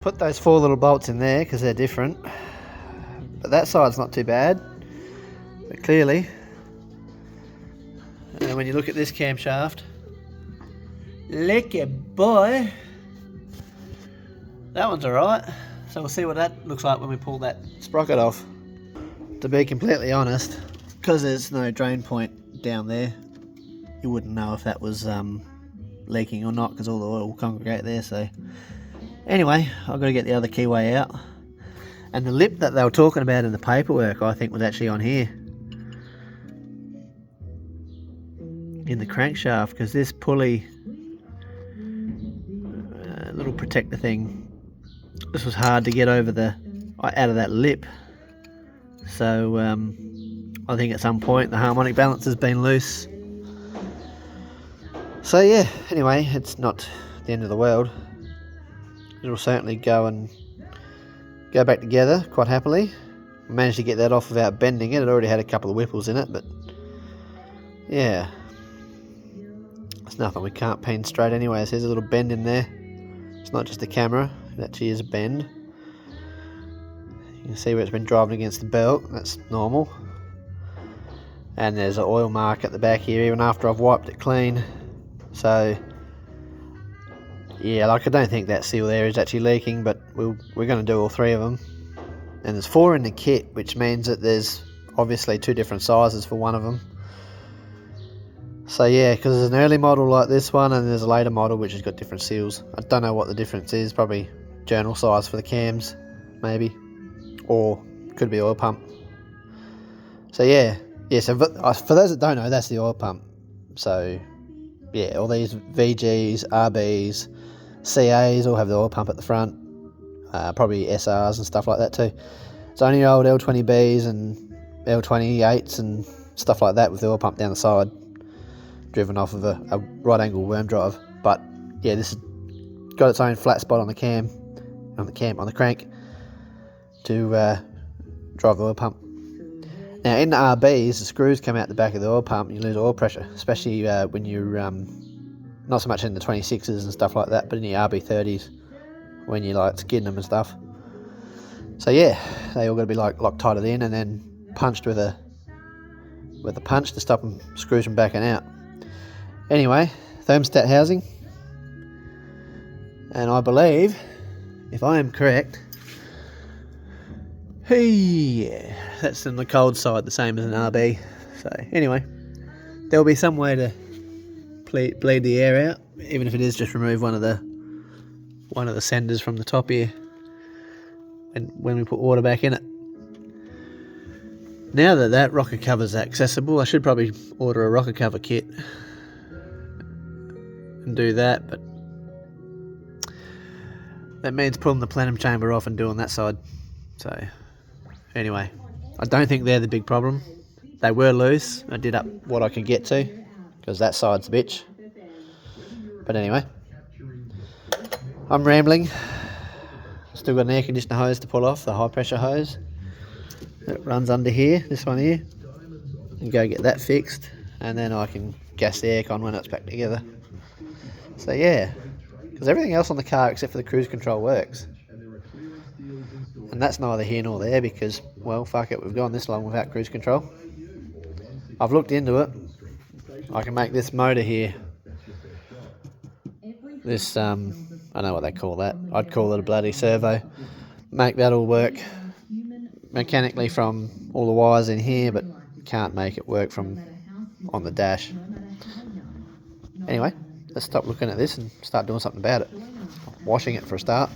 Put those 4 little bolts in there because they're different, but that side's not too bad, but clearly, and when you look at this camshaft, lecky boy, that one's alright. So we'll see what that looks like when we pull that sprocket off. To be completely honest, because there's no drain point down there, you wouldn't know if that was leaking or not because all the oil will congregate there. So anyway, I've got to get the other keyway out. And the lip that they were talking about in the paperwork, I think, was actually on here. In the crankshaft, because this pulley, little protector thing, this was hard to get over out of that lip. So I think at some point the harmonic balance has been loose. So yeah, anyway, it's not the end of the world. It'll certainly go back together quite happily. I managed to get that off without bending it. It already had a couple of whipples in it, but yeah, it's nothing we can't paint straight anyway. So there's a little bend in there. It's not just the camera, it actually is a bend. You can see where it's been driving against the belt, that's normal. And there's an oil mark at the back here, even after I've wiped it clean. So yeah, like I don't think that seal there is actually leaking, but we're going to do all 3 of them. And there's 4 in the kit, which means that there's obviously 2 different sizes for one of them. So yeah, because there's an early model like this one, and there's a later model which has got different seals. I don't know what the difference is, probably journal size for the cams, maybe. Or could be oil pump. So yeah, so for those that don't know, that's the oil pump. So yeah, all these VGs, RBs, CAs all have the oil pump at the front, probably SRs and stuff like that too. It's only old L20Bs and L28s and stuff like that with the oil pump down the side, driven off of a right angle worm drive. But yeah, this has got its own flat spot on the crank to drive the oil pump. Now in the RBs, the screws come out the back of the oil pump and you lose oil pressure, especially when you're not so much in the 26s and stuff like that, but in the RB30s when you like skidding them and stuff. So yeah, they all got to be like Loctited in and then punched with a punch to stop them screws from backing out. Anyway, thermostat housing, and I believe, if I am correct, yeah, that's on the cold side, the same as an RB. So anyway, there'll be some way to bleed the air out, even if it is just remove one of the senders from the top here, and when we put water back in it. Now that rocker cover's accessible, I should probably order a rocker cover kit and do that, but that means pulling the plenum chamber off and doing that side. So anyway, I don't think they're the big problem. They were loose. I did up what I could get to because that side's a bitch. But anyway, I'm rambling. Still got an air conditioner hose to pull off, the high pressure hose that runs under here, this one here, and go get that fixed, and then I can gas the aircon when it's back together. So yeah, because everything else on the car except for the cruise control works. And that's neither here nor there because, well, fuck it, we've gone this long without cruise control. I've looked into it. I can make this motor here, this, I don't know what they call that. I'd call it a bloody servo. Make that all work mechanically from all the wires in here, but can't make it work from on the dash. Anyway, let's stop looking at this and start doing something about it. Washing it for a start.